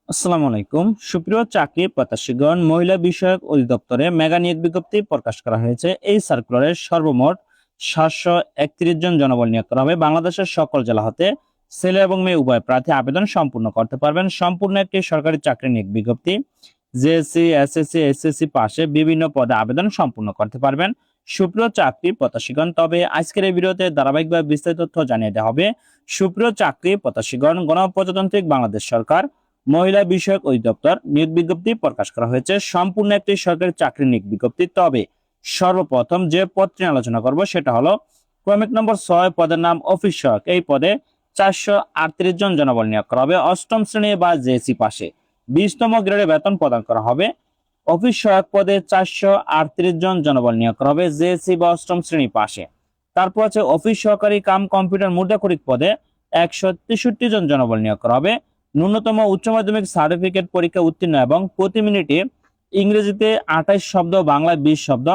আসসালামু আলাইকুম সুপ্রিয় চাকরি প্রত্যাশীগণ, মহিলা বিষয়ক অধিদপ্তরে মেগা নিয়োগ বিজ্ঞপ্তি প্রকাশ করা হয়েছে। এই সার্কুলারে সর্বমোট 731 জন জনবল নিয়োগ করা হবে। বাংলাদেশের সকল জেলা হতে ছেলে এবং মেয়ে উভয় প্রার্থী আবেদন সম্পূর্ণ করতে পারবেন। সম্পূর্ণ একটি সরকারি চাকরি নিয়োগ বিজ্ঞপ্তি। জেএসসি, এসএসসি, এসএসসি পাশে বিভিন্ন পদে আবেদন সম্পূর্ণ করতে পারবেন সুপ্রিয় চাকরি প্রত্যাশীগণ। তবে আজকের এই ভিডিওতে ধারাবাহিকভাবে বিস্তারিত তথ্য জানিয়ে দেওয়া হবে। সুপ্রিয় চাকরি প্রত্যাশীগণ, গণপ্রজাতান্ত্রিক বাংলাদেশ সরকার মহিলা বিষয়ক অধিদপ্তর নিয়োগ বিজ্ঞপ্তি প্রকাশ করা হয়েছে। সম্পূর্ণ একটি সরকারি চাকরি নিয়োগ বিজ্ঞপ্তি। তবে সর্বপ্রথম যে পদটি নিয়ে আলোচনা করব সেটা হলো ক্রমিক নম্বর 6, পদের নাম অফিস সহায়ক। এই পদে 438 জন জনবল নিয়োগ করা হবে। অষ্টম শ্রেণী বা জেএসসি পাশে 20তম গ্রেডে বেতন প্রদান করা হবে। অফিস সহায়ক পদে 438 জন জনবল নিয়োগ করা হবে জেএসসি বা অষ্টম শ্রেণী পাশে। তারপর আছে অফিস সহকারী কাম কম্পিউটার মুদ্রাক্ষরিক পদে 163 জন জনবল নিয়োগ করা হবে। ন্যূনতম উচ্চ মাধ্যমিক সার্টিফিকেট পরীক্ষা উত্তীর্ণ এবং প্রতি মিনিটে ইংরেজিতে 28 শব্দ, বাংলায় 20 শব্দ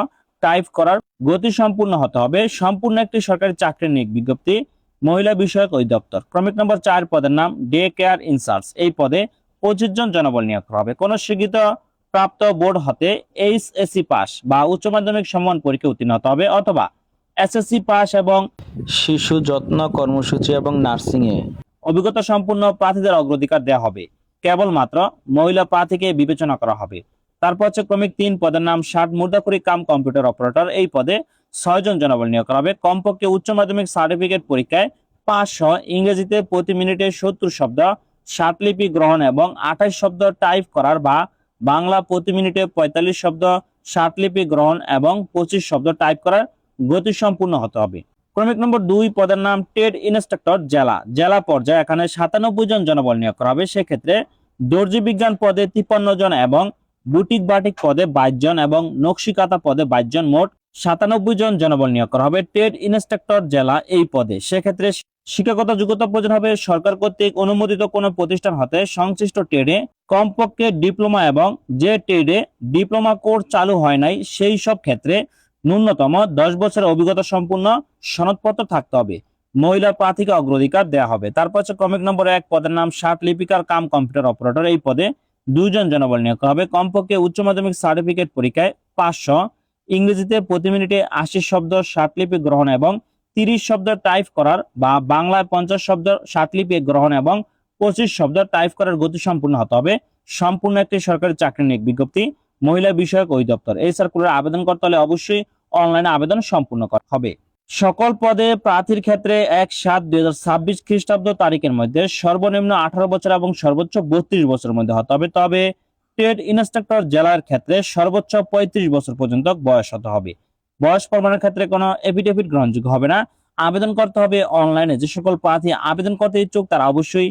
টাইপ করার গতি সম্পূর্ণ হতে হবে। সম্পূর্ণ একটি সরকারি চাকরি নিয়োগ বিজ্ঞপ্তি, মহিলা বিষয়ক অধিদপ্তর। ক্রমিক নম্বর 4, পদের নাম ডে কেয়ার ইনচার্জ। এই পদে 25 জন জনবল নিয়োগ করা হবে। কোন স্বীকৃত প্রাপ্ত বোর্ড হতে এইচএসসি পাস বা উচ্চ মাধ্যমিক সমমান পরীক্ষা উত্তীর্ণ হতে হবে, অথবা এসএসসি পাস এবং শিশু যত্ন কর্মসূচি এবং নার্সিং এ অভিজ্ঞতা সম্পূর্ণ প্রার্থীদের অগ্রাধিকার দেওয়া হবে। কেবলমাত্র মহিলা প্রার্থীকে বিবেচনা করা হবে। তারপর হচ্ছে ক্রমিক 3, পদের নাম 60 মুদ্রাক্ষরিক কাম কম্পিউটার অপারেটর। এই পদে 6 জন জনবল নিয়োগ করা হবে। কমপক্ষে উচ্চ মাধ্যমিক সার্টিফিকেট পরীক্ষায় 500, ইংরেজিতে প্রতি মিনিটে 70 শব্দ লিপি গ্রহণ এবং 28 শব্দ টাইপ করার, বা বাংলা প্রতি মিনিটে 45 শব্দ লিপি গ্রহণ এবং 25 শব্দ টাইপ করার গতি সম্পূর্ণ হতে হবে। ক্রমিক নম্বর 2, পদের নাম ট্রেড ইন্সট্রাক্টর জেলা পর্যায়ে। এখানে 97 জন জনবল নিয়োগ করা হবে। সেক্ষেত্রে দর্জি বিজ্ঞান পদে 53 জন এবং বুটিক বাটিক পদে 22 জন এবং নকশিকাতা পদে 22 জন, মোট 97 জন জনবল নিয়োগ করা হবে ট্রেড ইন্সট্রাক্টর জেলা এই পদে। সেক্ষেত্রে শিক্ষাগত যোগ্যতা প্রয়োজন হবে সরকার কর্তৃক অনুমোদিত কোনো প্রতিষ্ঠান হতে সংশ্লিষ্ট ট্রেডে কমপক্ষে ডিপ্লোমা এবং যে ট্রেডে ডিপ্লোমা কোর্স চালু হয় নাই সেই সব ক্ষেত্রে ন্যূনতম 10 বছরের অভিজ্ঞতা সম্পূর্ণ সনদপত্র থাকতে হবে। মহিলা প্রার্থীকে অগ্রাধিকার দেওয়া হবে। তারপর হচ্ছে ক্রমিক নম্বর 1, পদের নাম 60 লিপিকার কাম কম্পিউটার অপারেটর। এই পদে 2 জন জনবল নিয়োগ করা হবে। কমপক্ষে উচ্চ মাধ্যমিক সার্টিফিকেট পরীক্ষায় 500, ইংরেজিতে প্রতি মিনিটে 80 শব্দ লিপি গ্রহণ এবং 30 শব্দ টাইপ করার, বা বাংলায় 50 শব্দ লিপি গ্রহণ এবং 25 শব্দ টাইপ করার গতি সম্পূর্ণ হতে হবে। সম্পূর্ণ একটি সরকারি চাকরি নিয়োগ বিজ্ঞপ্তি, মহিলা বিষয়ক অধিদপ্তর। এই সার্কুলার আবেদন করতে হলে অবশ্যই অনলাইনে আবেদন সম্পূর্ণ করা হবে। সকল পদে প্রার্থীর ক্ষেত্রে 1/7/2026 খ্রিস্টাব্দ তারিখের মধ্যে সর্বনিম্ন 18 বছর এবং সর্বোচ্চ 32 বছরের মধ্যে হতে হবে। তবে ট্রেড ইন্সট্রাক্টর জেলার ক্ষেত্রে সর্বোচ্চ 35 বছর পর্যন্ত বয়স হতে হবে। বয়স প্রমাণের ক্ষেত্রে কোনো এফিডেভিট গ্রহণযোগ্য হবে না। আবেদন করতে হবে অনলাইনে। যে সকল প্রার্থী আবেদন করতে ইচ্ছুক তারা অবশ্যই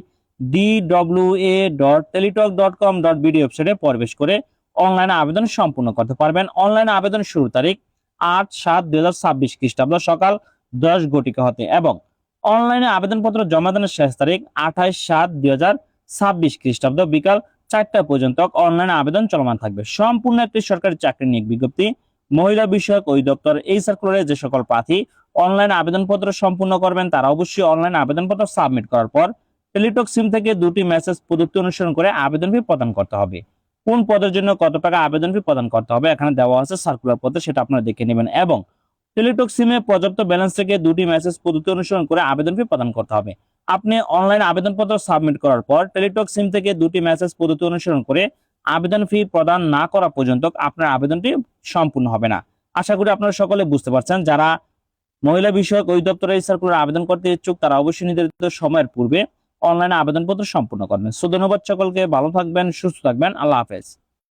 dwa.teletalk.com.bd ওয়েবসাইটে প্রবেশ করে অনলাইনে আবেদন সম্পূর্ণ করতে পারবেন। অনলাইনে আবেদন শুরু তারিখ 8/7/2026 খ্রিস্টাব্দ সকাল 10 ঘটিকা হতে এবং অনলাইনে আবেদনপত্র জমা দানের শেষ তারিখ 28/7/2026 খ্রিস্টাব্দ বিকাল 4টা পর্যন্ত অনলাইনে আবেদন চলমান থাকবে। সম্পূর্ণ একটি সরকারি চাকরি নিয়োগ বিজ্ঞপ্তি, মহিলা বিষয়ক অধিদপ্তর। এই সার্কুলারে যে সকল প্রার্থী অনলাইনে আবেদনপত্র সম্পূর্ণ করবেন তারা অবশ্যই অনলাইনে আবেদনপত্র সাবমিট করার পর টেলিটক সিম থেকে 2টি মেসেজ পদ্ধতি অনুসরণ করে আবেদন ফি প্রদান করতে হবে। কোন পদের জন্য কত টাকা আবেদন ফি প্রদান করতে হবে এখানে দেওয়া আছে সার্কুলার পদে, সেটা আপনারা দেখে নেবেন। এবং টেলিটক সিমে পর্যাপ্ত ব্যালেন্স থেকে 2টি মেসেজ পদ্ধতি অনুসরণ করে আবেদন ফি প্রদান করতে হবে। আপনি অনলাইন আবেদনপত্র সাবমিট করার পর টেলিটক সিম থেকে 2টি মেসেজ পদ্ধতি অনুসরণ করে আবেদন ফি প্রদান না করা পর্যন্ত আপনার আবেদনটি সম্পূর্ণ হবে না। আশা করি আপনারা সকলে বুঝতে পারছেন। যারা মহিলা বিষয়ক অধিদপ্তরে এই সার্কুলার আবেদন করতে ইচ্ছুক তারা অবশ্যই নির্ধারিত সময়ের পূর্বে অনলাইনে আবেদনপত্র সম্পূর্ণ করবেন। ধন্যবাদ সকলকে, ভালো থাকবেন, সুস্থ থাকবেন, আল্লাহ হাফেজ।